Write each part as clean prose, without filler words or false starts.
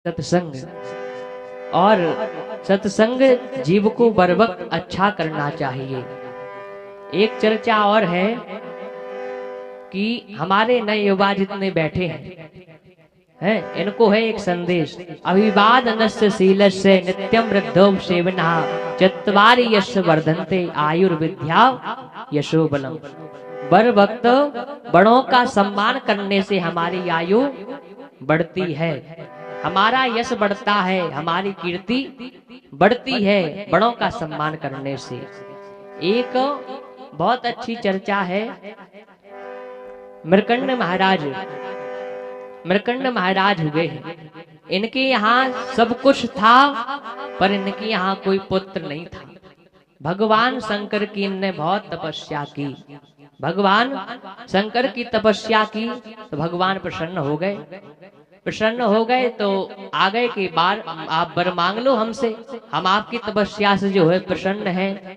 सत्संग और सत्संग जीव को बर वक्त अच्छा करना चाहिए। एक चर्चा और है कि हमारे नए युवा जितने बैठे हैं इनको है एक संदेश, अभिवादनस्य शीलस्य नित्यम वृद्धो सेवना चत्वारि यश वर्धन्ते आयुर्विद्या यशो बलम। बर वक्त बड़ों का सम्मान करने से हमारी आयु बढ़ती है, हमारा यश बढ़ता है, हमारी कीर्ति बढ़ती है बड़ों का सम्मान करने से। एक बहुत अच्छी चर्चा है, मृकंड महाराज हुए हैं। इनके यहाँ सब कुछ था पर इनके यहाँ कोई पुत्र नहीं था। भगवान शंकर की इनने बहुत तपस्या की, भगवान शंकर की तपस्या की तो भगवान प्रसन्न हो गए तो आगे की बार आप वर मांग लो हमसे, हम आपकी तपस्या से जो है प्रसन्न हैं।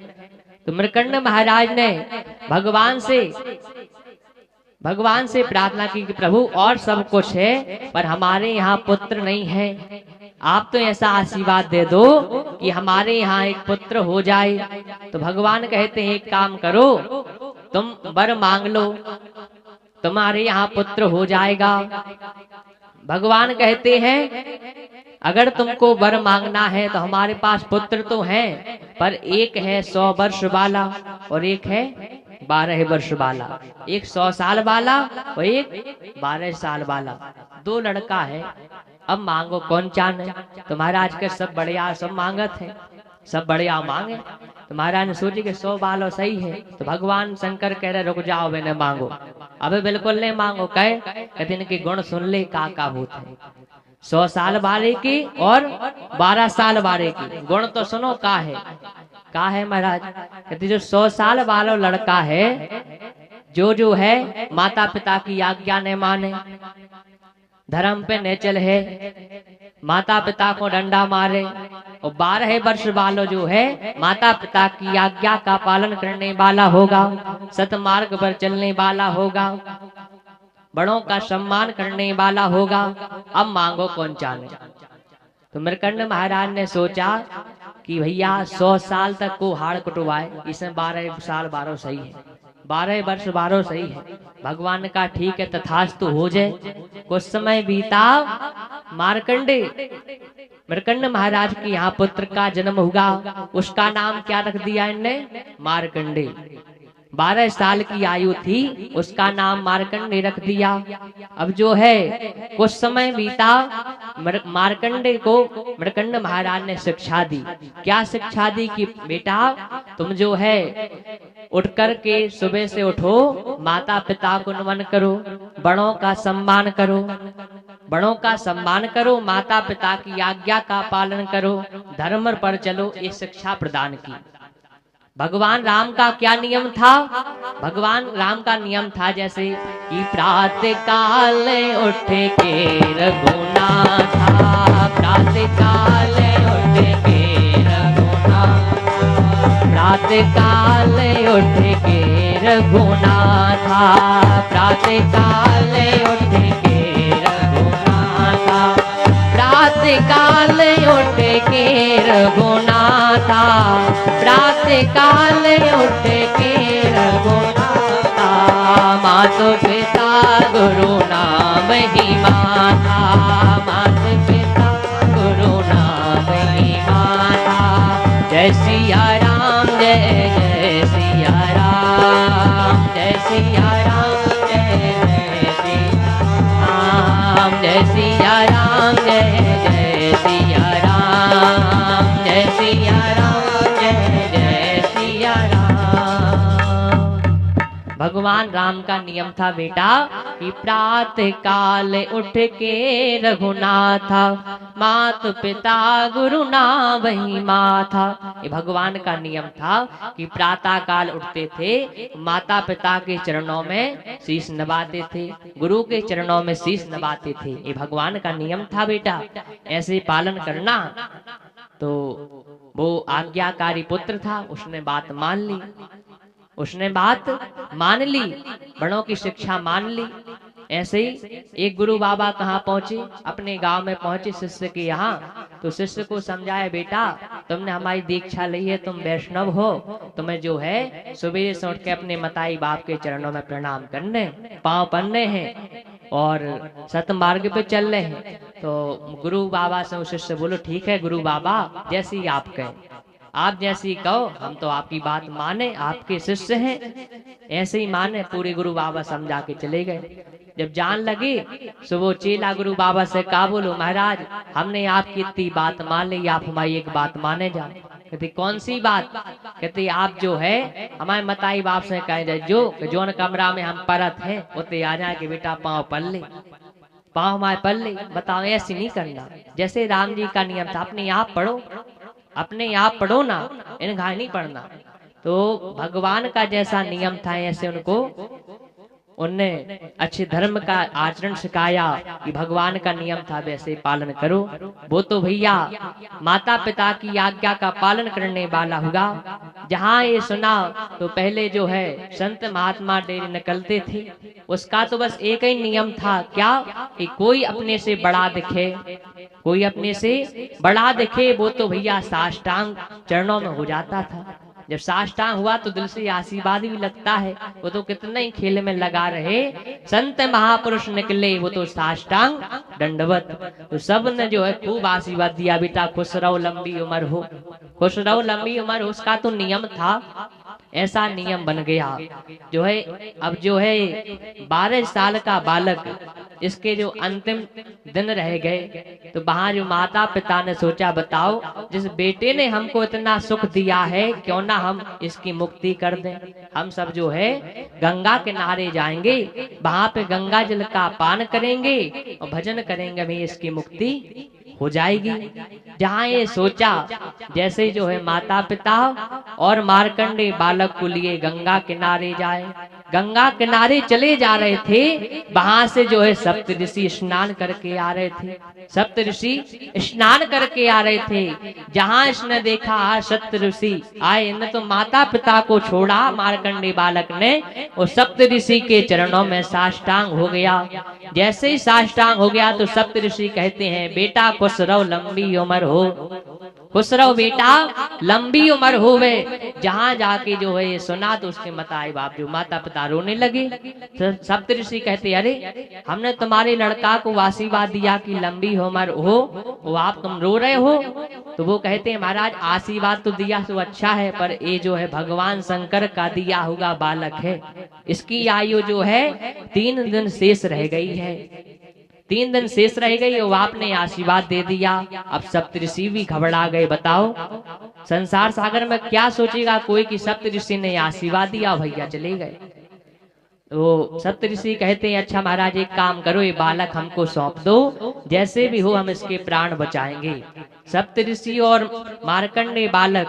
तो मृकंड महाराज ने भगवान से प्रार्थना की कि प्रभु और सब कुछ है पर हमारे यहाँ पुत्र नहीं है, आप तो ऐसा आशीर्वाद दे दो कि हमारे यहाँ एक पुत्र हो जाए। तो भगवान कहते हैं एक काम करो, तुम वर मांग लो, तुम्हारे यहाँ पुत्र हो जाएगा। भगवान कहते हैं अगर तुमको वर मांगना है तो हमारे पास पुत्र तो है पर एक है 100 वर्ष वाला और एक है 12 वर्ष वाला, एक 100 साल वाला और एक 12 साल वाला, 2 लड़का है। अब मांगो कौन चाहे। तो महाराज के सब बढ़िया सब मांगत है, सब बढ़िया मांगे। तो महाराज ने सोची कि 100 वालों सही है। तो भगवान शंकर कह रहे रुक जाओ, मैंने मांगो। अबे बिल्कुल नहीं मांगो, कहते इनके गुण सुन ले का भूत है। 100 साल वाले की और 12 साल वाले की गुण तो सुनो का है महाराज। कहते जो 100 साल वाला लड़का है जो है माता पिता की आज्ञा ने माने, धर्म पे न चल है, माता पिता को डंडा मारे, और 12 वर्ष वालों जो है माता पिता की आज्ञा का पालन करने वाला होगा, सतमार्ग पर चलने वाला होगा, बड़ों का सम्मान करने वाला होगा। अब मांगो कौन चाहे। तो मृकंड महाराज ने सोचा कि भैया 100 साल तक को हाड़ कुटवाए, इसमें 12 साल 12 सही है, 12 वर्ष 12 सही है। भगवान ने कहा ठीक है तथास्तु हो जाए। कुछ समय बीता, मृकंड महाराज के यहाँ पुत्र का जन्म हुआ। उसका नाम क्या रख दिया इनने? मार्कंडे। 12 साल की आयु थी, उसका नाम मार्कंडे रख दिया। अब जो है कुछ समय बीता, मार्कंडे को मृकंड महाराज ने शिक्षा दी। क्या शिक्षा दी कि बेटा तुम जो है उठ कर के सुबह से उठो, माता पिता को नमन करो, बड़ों का सम्मान करो, माता पिता की आज्ञा का पालन करो, धर्म पर चलो, ये शिक्षा प्रदान की। भगवान राम का क्या नियम था? भगवान राम का नियम था जैसे कि प्रातः काल उठ के रघुनाथ, प्रातः काल उठ के रघुनाथ, प्रातः काल उठ के रघुनाथ, प्रातः काल उठ के रघुनाथ, प्रातः काल उठ के रघुनाथ, प्रातः काल उठ के रघुनाथ, माता पिता गुरु नाम ही माता, माता पिता गुरु नाम ही माता। जय सिया राम, जय जय सिया राम, जय सिया राम, जय जय सिया राम, जय सिया राम, जय जय सिया राम, जय सिया राम, जय जय सिया राम। भगवान राम का नियम था बेटा कि प्रातः काल उठ के रघुनाथ, माता पिता गुरु नाम वही माथा। ये भगवान का नियम था कि प्रातः काल उठते थे, माता पिता के चरणों में शीश नवाते थे, गुरु के चरणों में शीश नवाते थे। ये भगवान का नियम था बेटा, ऐसे पालन करना। तो वो आज्ञाकारी पुत्र था, उसने बात मान ली, बड़ों की शिक्षा मान ली। ऐसे ही एक गुरु बाबा कहाँ पहुंचे, अपने गांव में पहुंचे शिष्य के यहाँ। तो शिष्य को समझाया, बेटा तुमने हमारी दीक्षा ली है, तुम वैष्णव हो, तुम्हें जो है सुबह से उठ के अपने मताई बाप के चरणों में प्रणाम करने, पांव पड़ने हैं और सतमार्ग पे चल रहे हैं। तो गुरु बाबा से शिष्य बोलो, ठीक है गुरु बाबा, जैसी आप कहें, आप जैसी कहो, हम तो आपकी बात माने, आपके शिष्य हैं, ऐसे ही माने। पूरे गुरु बाबा समझा के चले गए। जब जान लगे तो वो चेला गुरु बाबा से कहा, बोलो महाराज हमने आपकी इतनी बात मान ली, आप हमारी एक बात माने जाओ। कहते कौन सी बात? कहते आप जो है हमारे मताई बाप से कहे जो जोन कमरा में हम परत हैं उतने आ जाए कि बेटा पाँव पल ले, पाँव हमारे पल ले। बताओ ऐसी नहीं करना, जैसे राम जी का नियम था, अपने आप पढ़ो, अपने आप पढ़ो ना, इन घाय नहीं पढ़ना। तो भगवान का जैसा नियम था ऐसे उनको उनने अच्छे धर्म का आचरण सिखाया कि भगवान का नियम था वैसे पालन करो। वो तो भैया माता पिता की आज्ञा का पालन करने वाला होगा। जहाँ ये सुना तो पहले जो है संत महात्मा डेरे निकलते थे, उसका तो बस एक ही नियम था, क्या कि कोई अपने से बड़ा दिखे, कोई अपने से बड़ा दिखे वो तो भैया साष्टांग चरणों में हो जाता था। जब साष्टांग हुआ तो दिल से आशीर्वाद भी लगता है। वो तो कितने ही खेल में लगा रहे, संत महापुरुष निकले वो तो साष्टांग दंडवत। तो सब ने जो है खूब आशीर्वाद दिया, बेटा खुश रहो, लंबी उम्र हो, खुश रहो, लंबी उम्र हो। उसका तो नियम था, ऐसा नियम बन गया जो है। अब जो है 12 साल का बालक, इसके जो अंतिम दिन रह गए, तो वहां जो माता पिता ने सोचा, बताओ जिस बेटे ने हमको इतना सुख दिया है क्यों ना हम इसकी मुक्ति कर दें। हम सब जो है गंगा किनारे जाएंगे, वहां पे गंगा जल का पान करेंगे और भजन करेंगे, हमें इसकी मुक्ति हो जाएगी। जहाँ ये सोचा, जैसे जो है माता पिता और मार्कंडे बालक को लिए गंगा किनारे जाए, गंगा किनारे चले जा रहे थे, वहां से जो है सप्त ऋषि स्नान करके आ रहे थे, सप्त ऋषि स्नान करके आ रहे थे। जहां इसने देखा सप्त ऋषि आए, इन्हें तो माता पिता को छोड़ा मार्कंडे बालक ने, और सप्त ऋषि के चरणों में साष्टांग हो गया। जैसे ही साष्टांग हो गया तो सप्त ऋषि कहते हैं, बेटा खुश रहो, लंबी उम्र हो, खुश रहो बेटा, लंबी उम्र हो। वे जहां जाके जो है ये सुना तो उसके मताई बाप जो माता पिता रोने लगे। सप्त ऋषि कहते, अरे हमने तुम्हारे लड़का को आशीर्वाद दिया कि लंबी उम्र हो, वो आप तुम रो रहे हो। तो वो कहते हैं, महाराज आशीर्वाद तो दिया तो अच्छा है, पर ये जो है भगवान शंकर का दिया हुआ बालक है, इसकी आयु जो है 3 दिन शेष रह गई है, 3 दिन शेष रह गई और आपने आशीर्वाद दे दिया। अब सप्तऋषि भी घबरा गए। बताओ संसार सागर में क्या सोचेगा कोई कि सप्तऋषि ने आशीर्वाद दिया, भैया चले गए। तो सप्तऋषि कहते हैं, अच्छा महाराज एक काम करो, ये बालक हमको सौंप दो, जैसे भी हो हम इसके प्राण बचाएंगे। सप्तऋषि और मार्कंडे बालक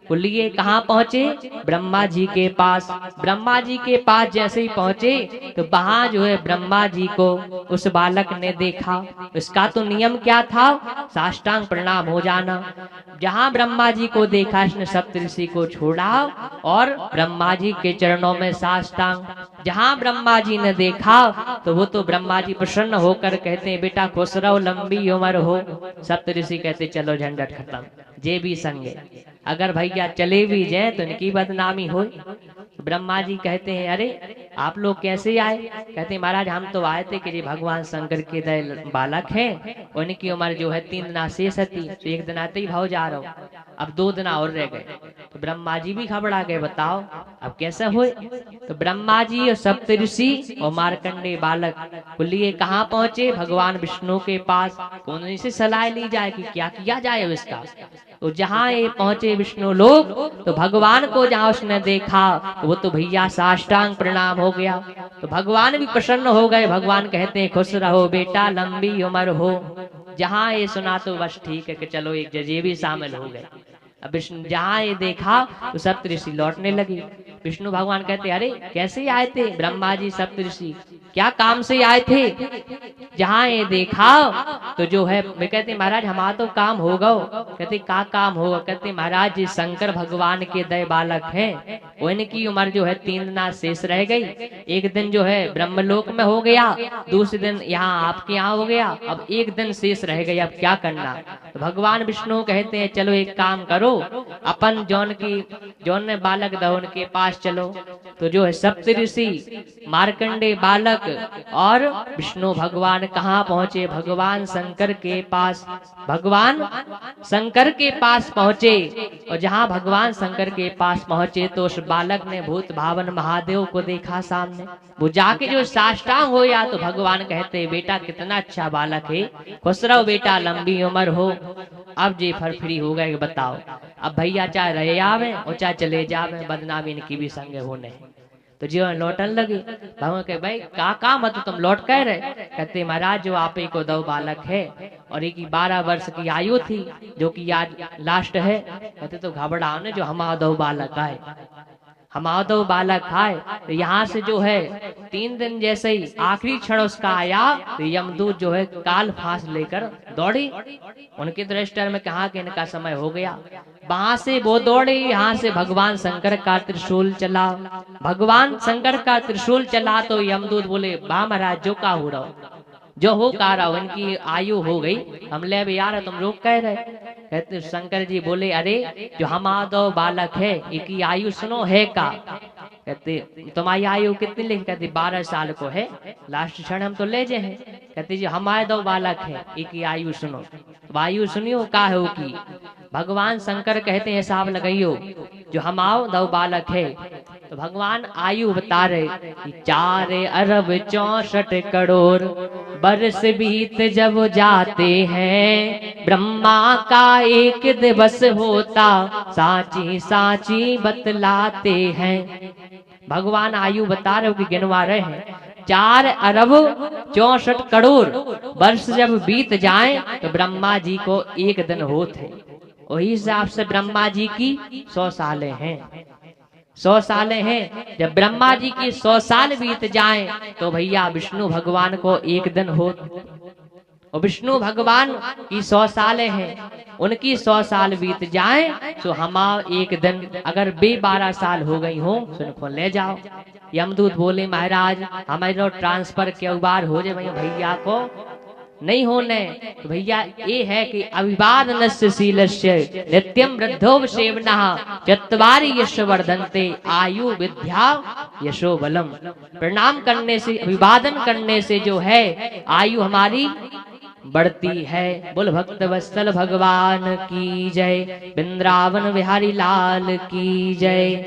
को लिए कहाँ पहुंचे? ब्रह्मा जी के पास। ब्रह्मा जी के पास जैसे ही पहुंचे तो वहां जो है ब्रह्मा जी को उस बालक ने देखा। उसका तो नियम क्या था? साष्टांग प्रणाम हो जाना। जहां ब्रह्मा जी को देखा, इसने सप्तऋषि को छोड़ा और ब्रह्मा जी के चरणों में साष्टांग। जहां ब्रह्मा जी ने देखा तो वो तो ब्रह्मा जी प्रसन्न होकर कहते हैं, बेटा खुश रहो, लंबी उम्र हो। सप्तऋषि कहते, चलो झंझट खत्म, जे भी संगे, अगर भैया चले भी जाए तो इनकी बदनामी हो। ब्रह्मा जी कहते हैं, अरे आप लोग कैसे आए? कहते हैं, महाराज हम तो आए थे कि जी भगवान शंकर के दया बालक हैं, उनकी उम्र जो है 3 दिन शेष थी, तो 1 दिन आते ही भाव जा रहा हूँ, अब 2 दिन और रह गए। तो ब्रह्मा जी भी घबरा गए, बताओ अब कैसे हुए? तो ब्रह्मा जी और सप्तऋषि और मार्कंडे बालक को लिए कहाँ पहुंचे? भगवान विष्णु के पास। कौन से सलाह ली जाए कि क्या किया जाए इसका? तो जहाँ ये पहुंचे विष्णु लोग, तो भगवान को जहाँ उसने देखा तो वो तो भैया साष्टांग प्रणाम हो गया। तो भगवान भी प्रसन्न हो गए। भगवान कहते हैं, खुश रहो बेटा, लंबी उम्र हो। जहाँ ये सुना तो बस ठीक है कि चलो एक जजे भी शामिल हो गए। अब विष्णु जहाँ ये देखा तो सप्तऋषि लौटने लगे। विष्णु भगवान कहते, अरे कैसे आए थे? ब्रह्मा जी, सप्तऋषि क्या काम से आए थे? जहाँ ये देखा तो जो है, मैं कहते महाराज हमारा तो काम होगा। कहते का काम होगा? कहते महाराज जी शंकर भगवान के दय बालक हैं, उनकी उम्र जो है 3 दिन शेष रह गई। एक दिन जो है ब्रह्मलोक में हो गया, दूसरे दिन यहाँ आपके यहाँ हो गया, अब एक दिन शेष रह गई, अब क्या करना? तो भगवान विष्णु कहते हैं चलो एक काम करो, अपन जौन ने बालक दो उनके पास चलो। तो जो है सप्त ऋषि, मार्कंडे बालक और विष्णु भगवान कहाँ पहुँचे? भगवान शंकर के पास। भगवान शंकर के पास पहुँचे, और जहाँ भगवान शंकर के पास पहुँचे तो उस बालक ने भूत भावन महादेव को देखा सामने। वो जाके जो साष्टांग होया तो भगवान कहते बेटा कितना अच्छा बालक है, खुश रहो बेटा, लंबी उम्र हो। अब जी फर फ्री हो गए, बताओ अब भैया चाहे रहे आवे और चाहे चले जावे, बदनामी इनकी भी संगे होने। तो जीवन लौटन लगे। भगवान कहे भाई का काम है तो तुम लौट कह रहे? कहते महाराज जो आप ही को 2 बालक है और एक 12 वर्ष की आयु थी जो कि आज लास्ट है। कहते तो घबराओ ने, जो हमारा 2 बालक आए, हमारा 2 बालक आए। तो यहाँ से जो है 3 दिन जैसे ही आखिरी क्षण उसका आया तो यमदूत जो है काल फांस लेकर दौड़ी। उनके दृष्टि में कहा कि इनका समय हो गया। वहां से वो दौड़े, यहाँ से भगवान शंकर का त्रिशूल चला। भगवान शंकर का त्रिशूल चला तो यमदूत बोले वाह महाराज जो का हो रहा, जो हो का रहा, इनकी आयु हो गई, हम ले भी यार तुम लोग कह रहे। कहते शंकर जी बोले अरे जो हमारा 2 बालक है इनकी आयु सुनो है का? कहते तुम्हारी आयु कितनी लिखी? कहते 12 साल को है, लास्ट क्षण हम तो ले जे हैं। कहते जी हमारे 2 बालक है, इनकी आयु सुनो। आयु सुनियो का है की? भगवान शंकर कहते हैं हिसाब लगाइयो, जो हमारे 2 बालक है। तो भगवान आयु बता रहे 4 अरब 64 करोड़ वर्ष बीत जब जाते हैं, ब्रह्मा का एक दिवस होता साची साची बतलाते हैं। भगवान आयु बता रहे हो कि गिनवा रहे हैं 4 अरब 64 करोड़ वर्ष जब बीत जाए तो ब्रह्मा जी को एक दिन होते। वही हिसाब से ब्रह्मा जी की 100 सालें हैं। 100 सालें हैं। जब ब्रह्मा जी की 100 साल बीत जाएं तो भैया विष्णु भगवान को एक दिन हो। और विष्णु भगवान की 100 सालें हैं, उनकी 100 साल बीत जाएं तो हमारा एक दिन, अगर 12 साल हो गई हो तो उनको ले जाओ। यमदूत बोले महाराज हमारे ट्रांसफर के बार हो जाए भैया को नहीं होने। तो भैया ये है कि अभिवादनस्य शीलस्य नित्यम वृद्धो सेवनः चत्वारि यशवर्धन्ते आयु विद्या यशो बलम। प्रणाम करने से, अभिवादन करने से जो है आयु हमारी बढ़ती है। बोल भक्त वत्सल भगवान की जय, वृंदावन बिहारी लाल की जय।